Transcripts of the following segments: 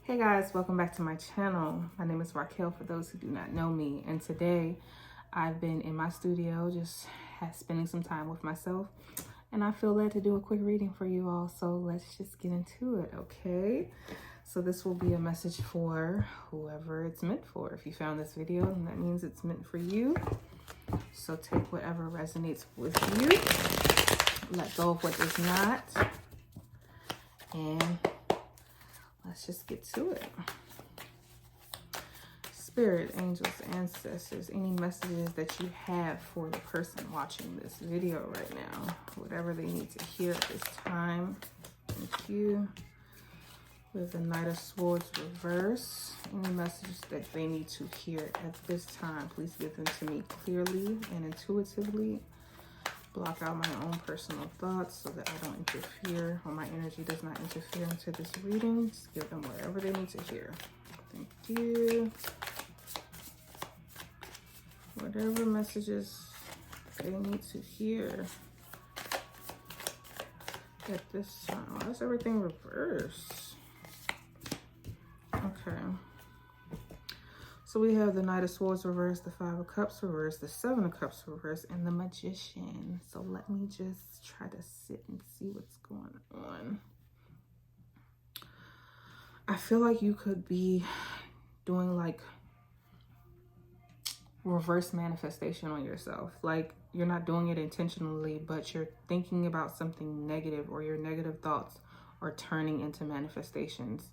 Hey guys, welcome back to my channel. My name is Raquel for those who do not know me, and today I've been in my studio just spending some time with myself, and I feel led to do a quick reading for you all. So let's just get into it, okay? So this will be a message for whoever it's meant for. If you found this video, then that means it's meant for you. So take whatever resonates with you, let go of what does not, and let's just get to it. Spirit, angels, ancestors, any messages that you have for the person watching this video right now, whatever they need to hear at this time. Thank you. With the Knight of Swords reverse, any messages that they need to hear at this time, please give them to me clearly and intuitively. Block out my own personal thoughts so that I don't interfere, or my energy does not interfere into this reading. Just give them whatever they need to hear. Thank you. Whatever messages they need to hear at this time. Oh, that's everything reversed. Okay. So we have the Knight of Swords reversed, the Five of Cups reversed, the Seven of Cups reversed, and the Magician. So let me just try to sit and see what's going on. I feel like you could be doing like reverse manifestation on yourself. Like you're not doing it intentionally, but you're thinking about something negative, or your negative thoughts are turning into manifestations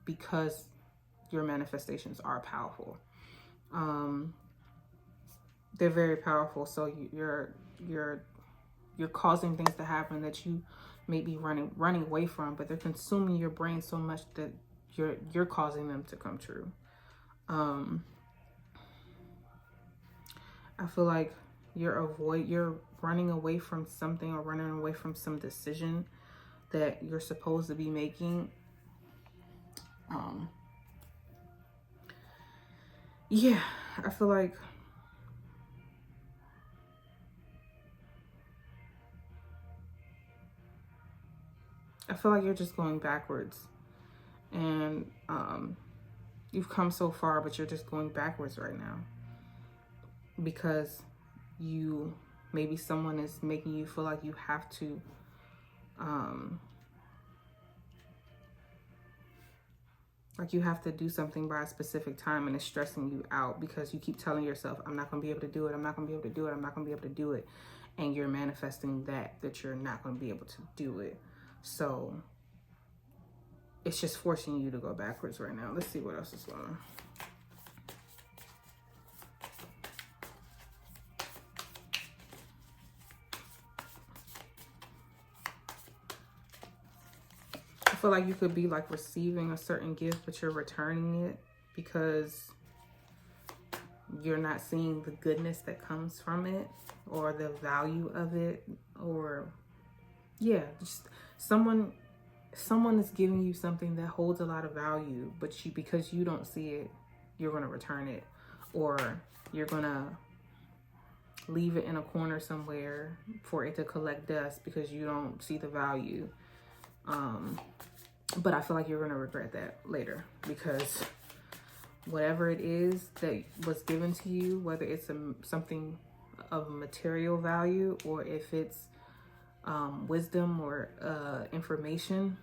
because your manifestations are powerful. They're very powerful. So you're causing things to happen that you may be running away from, but they're consuming your brain so much that you're causing them to come true. I feel like you're running away from something, or running away from some decision that you're supposed to be making. Yeah, I feel like you're just going backwards, and you've come so far, but you're just going backwards right now because maybe someone is making you feel like you have to do something by a specific time, and it's stressing you out because you keep telling yourself, I'm not going to be able to do it. I'm not going to be able to do it. I'm not going to be able to do it. And you're manifesting that you're not going to be able to do it. So it's just forcing you to go backwards right now. Let's see what else is going on. I feel like you could be like receiving a certain gift, but you're returning it because you're not seeing the goodness that comes from it, or the value of it, or yeah, just someone is giving you something that holds a lot of value, but because you don't see it, you're going to return it, or you're going to leave it in a corner somewhere for it to collect dust because you don't see the value. But I feel like you're going to regret that later, because whatever it is that was given to you, whether it's something of material value, or if it's wisdom or information,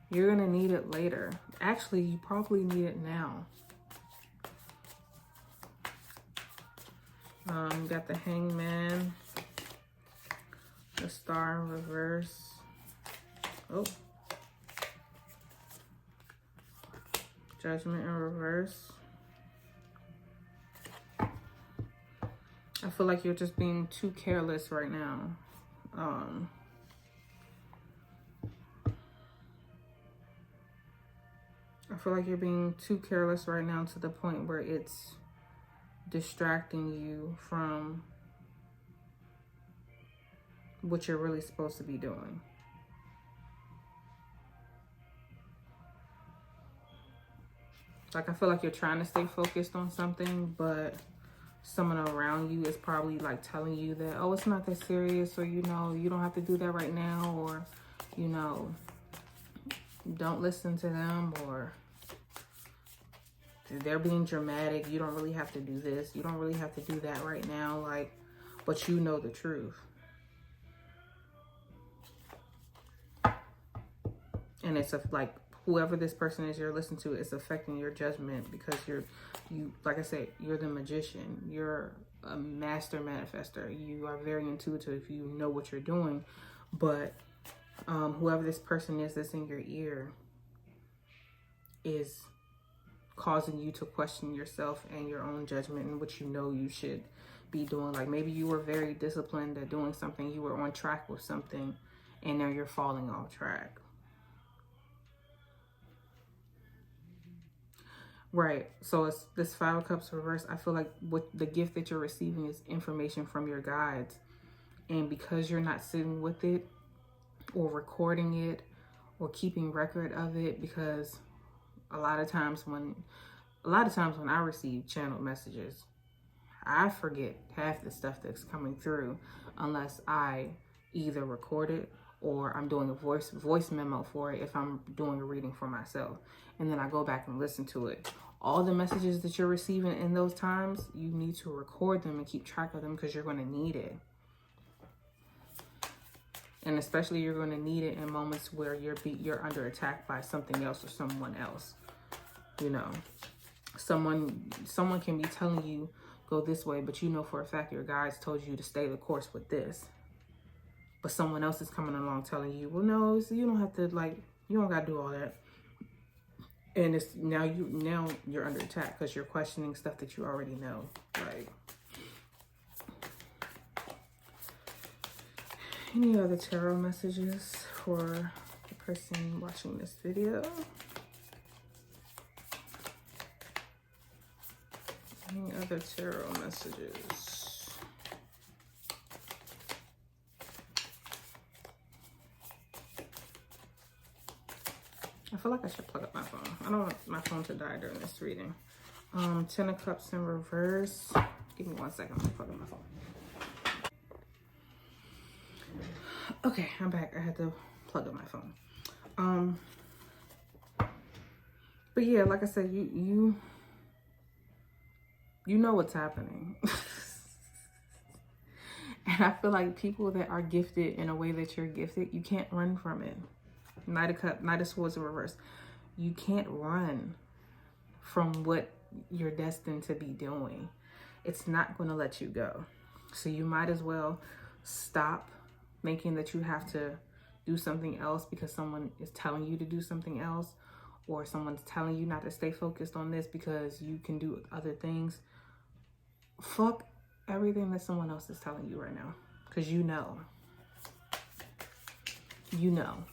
you're going to need it later. Actually, you probably need it now. You got the Hangman, the Star in reverse. Oh. Judgment in reverse. I feel like you're just being too careless right now. I feel like you're being too careless right now to the point where it's distracting you from what you're really supposed to be doing. Like, I feel like you're trying to stay focused on something, but someone around you is probably like telling you that, oh, it's not that serious, or, you know, you don't have to do that right now, or, you know, don't listen to them, or they're being dramatic. You don't really have to do this. You don't really have to do that right now. Like, but you know the truth. And it's like whoever this person is you're listening to, it's affecting your judgment, because you like I said, you're the magician. You're a master manifester. You are very intuitive. You know what you're doing. But whoever this person is that's in your ear is causing you to question yourself and your own judgment and what you know you should be doing. Like maybe you were very disciplined at doing something, you were on track with something, and now you're falling off track. Right. So it's this Five of Cups reverse. I feel like what the gift that you're receiving is information from your guides. And because you're not sitting with it or recording it or keeping record of it, because a lot of times when I receive channeled messages, I forget half the stuff that's coming through unless I either record it or I'm doing a voice memo for it if I'm doing a reading for myself. And then I go back and listen to it. All the messages that you're receiving in those times, you need to record them and keep track of them, because you're going to need it. And especially you're going to need it in moments where you're under attack by something else or someone else. You know, someone can be telling you go this way, but you know for a fact your guides told you to stay the course with this. But someone else is coming along telling you, well, no, you don't have to, like, you don't got to do all that. And it's now you're under attack because you're questioning stuff that you already know. Like, any other tarot messages for the person watching this video? Any other tarot messages? I feel like I should plug up my phone. I don't want my phone to die during this reading. 10 of Cups in reverse. Give me 1 second. I'm gonna plug up my phone. Okay, I'm back. I had to plug up my phone. But yeah, like I said, you know what's happening. And I feel like people that are gifted in a way that you're gifted, you can't run from it. Knight of Swords in reverse. You can't run from what you're destined to be doing. It's not going to let you go. So you might as well stop thinking that you have to do something else because someone is telling you to do something else, or someone's telling you not to stay focused on this because you can do other things. Fuck everything that someone else is telling you right now, because you know. You know.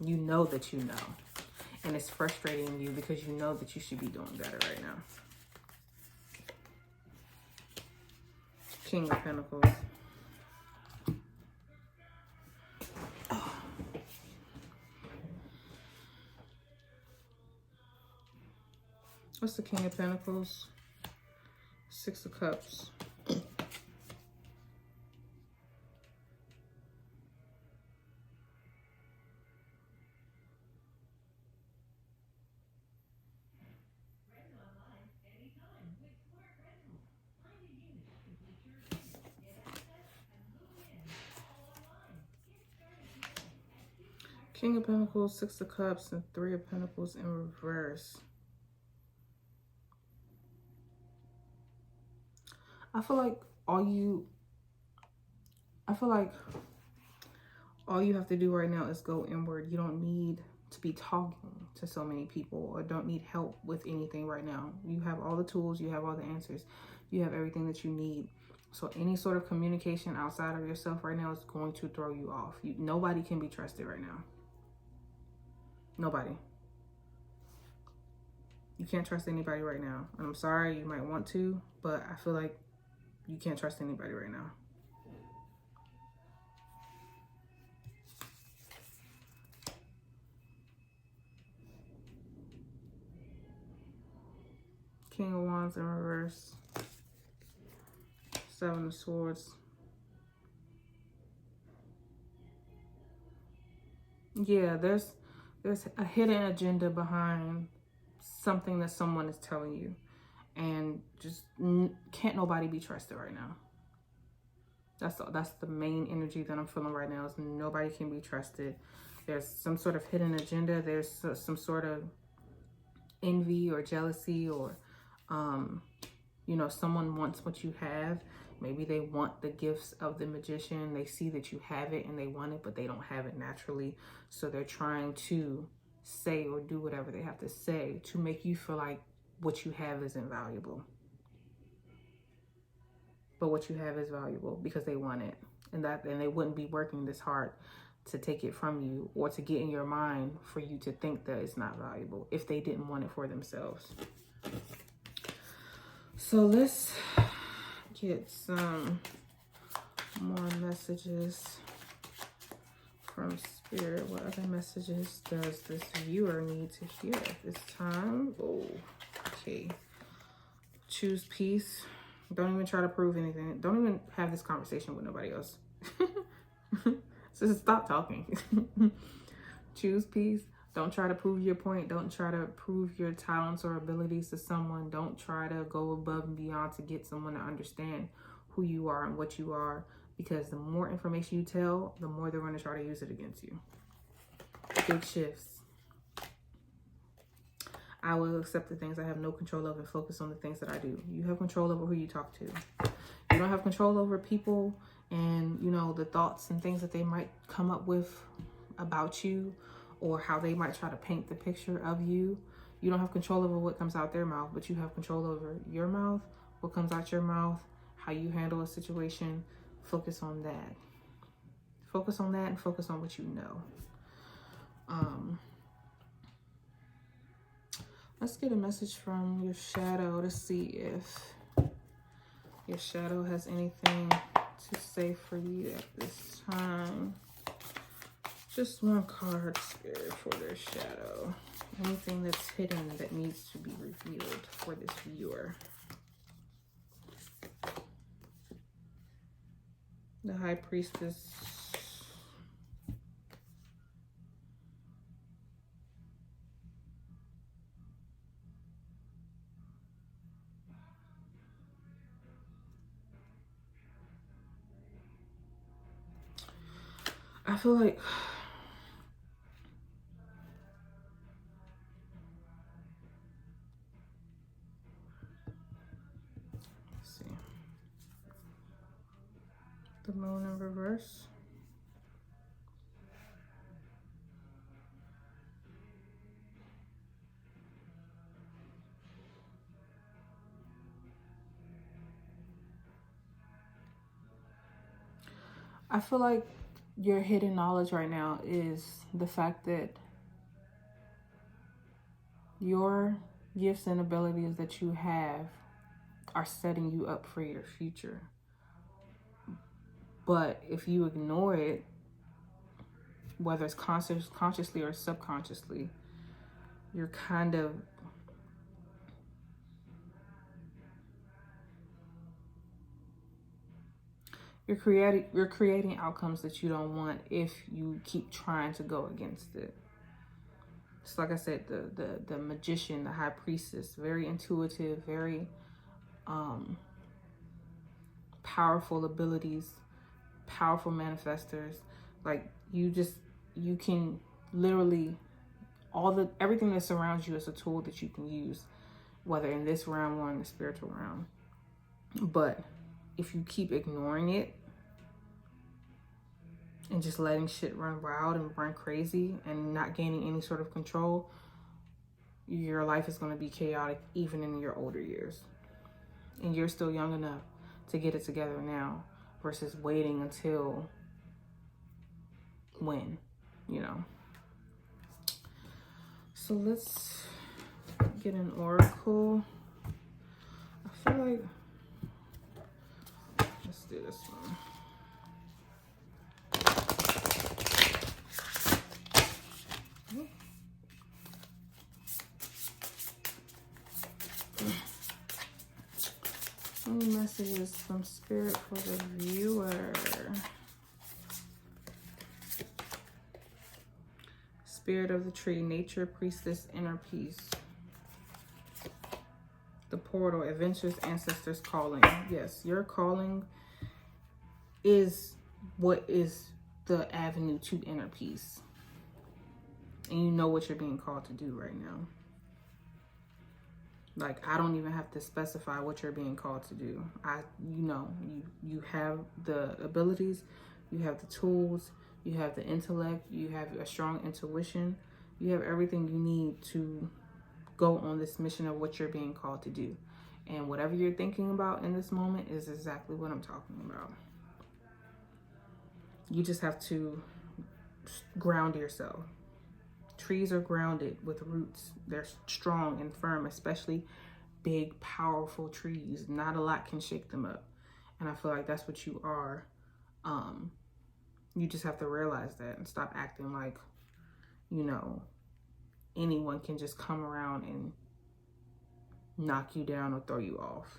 You know that you know. And it's frustrating you because you know that you should be doing better right now. King of Pentacles. What's the King of Pentacles? Six of Cups. King of Pentacles, Six of Cups, and Three of Pentacles in reverse. I feel like all you have to do right now is go inward. You don't need to be talking to so many people, or don't need help with anything right now. You have all the tools, you have all the answers, you have everything that you need. So any sort of communication outside of yourself right now is going to throw you off. Nobody can be trusted right now. Nobody. You can't trust anybody right now. And I'm sorry, you might want to, but I feel like you can't trust anybody right now. King of Wands in reverse. Seven of Swords. Yeah, there's a hidden agenda behind something that someone is telling you, and just can't nobody be trusted right now. That's the main energy that I'm feeling right now, is nobody can be trusted. There's some sort of hidden agenda. There's some sort of envy or jealousy, or you know, someone wants what you have. Maybe they want the gifts of the magician. They see that you have it and they want it, but they don't have it naturally. So they're trying to say or do whatever they have to say to make you feel like what you have isn't valuable. But what you have is valuable because they want it. And they wouldn't be working this hard to take it from you, or to get in your mind for you to think that it's not valuable, if they didn't want it for themselves. So let's get some more messages from Spirit. What other messages does this viewer need to hear at this time? Oh, okay. Choose peace. Don't even try to prove anything. Don't even have this conversation with nobody else. Just stop talking. Choose peace. Don't try to prove your point. Don't try to prove your talents or abilities to someone. Don't try to go above and beyond to get someone to understand who you are and what you are. Because the more information you tell, the more they're going to try to use it against you. Big shifts. I will accept the things I have no control of and focus on the things that I do. You have control over who you talk to. You don't have control over people and, you know, the thoughts and things that they might come up with about you, or how they might try to paint the picture of you. You don't have control over what comes out their mouth, but you have control over your mouth, what comes out your mouth, how you handle a situation. Focus on that. Focus on that and focus on what you know. Let's get a message from your shadow to see if your shadow has anything to say for you at this time. Just one card, Spirit, for their shadow. Anything that's hidden that needs to be revealed for this viewer. The High Priestess. I feel like the Moon in reverse. I feel like your hidden knowledge right now is the fact that your gifts and abilities that you have are setting you up for your future. But if you ignore it, whether it's consciously or subconsciously, you're kind of you're creating outcomes that you don't want if you keep trying to go against it. It's like I said, the magician, the high priestess, very intuitive, very powerful abilities, powerful manifestors. Like you can literally, everything that surrounds you is a tool that you can use, whether in this realm or in the spiritual realm. But if you keep ignoring it and just letting shit run wild and run crazy and not gaining any sort of control, your life is going to be chaotic even in your older years. And you're still young enough to get it together now versus waiting until when, you know. So let's get an oracle. I feel like, let's do this one. Any messages from Spirit for the viewer? Spirit of the tree, nature, priestess, inner peace. The portal, adventures, ancestors, calling. Yes, your calling is what is the avenue to inner peace. And you know what you're being called to do right now. Like, I don't even have to specify what you're being called to do. You have the abilities, you have the tools, you have the intellect, you have a strong intuition, you have everything you need to go on this mission of what you're being called to do. And whatever you're thinking about in this moment is exactly what I'm talking about. You just have to ground yourself. Trees are grounded with roots. They're strong and firm, especially big, powerful trees. Not a lot can shake them up. And I feel like that's what you are. You just have to realize that and stop acting like, anyone can just come around and knock you down or throw you off.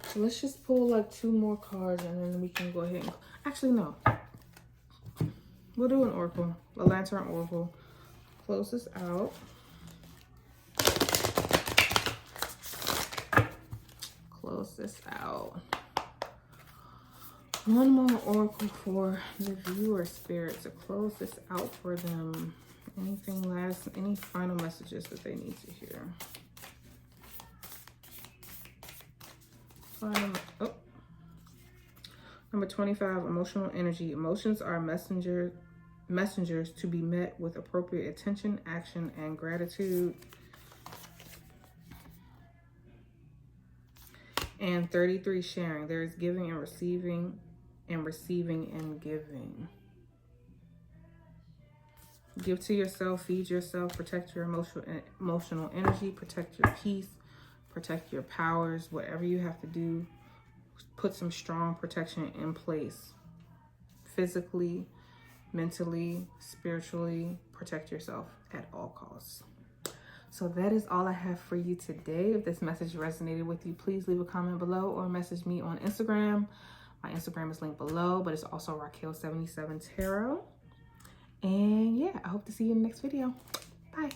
So let's just pull like 2 more cards and then we can go ahead and... Actually, no. We'll do an oracle, a lantern oracle. Close this out. Close this out. One more oracle for the viewer spirit to close this out for them. Any final messages that they need to hear? Number 25, emotional energy. Emotions are messengers to be met with appropriate attention, action, and gratitude. And 33, sharing. There is giving and receiving and giving. Give to yourself, feed yourself, protect your emotional energy, protect your peace, protect your powers, whatever you have to do. Put some strong protection in place. Physically, mentally, spiritually, protect yourself at all costs. So that is all I have for you today. If this message resonated with you, please leave a comment below or message me on Instagram. My Instagram is linked below, but it's also Raquel77Tarot. And yeah, I hope to see you in the next video. Bye.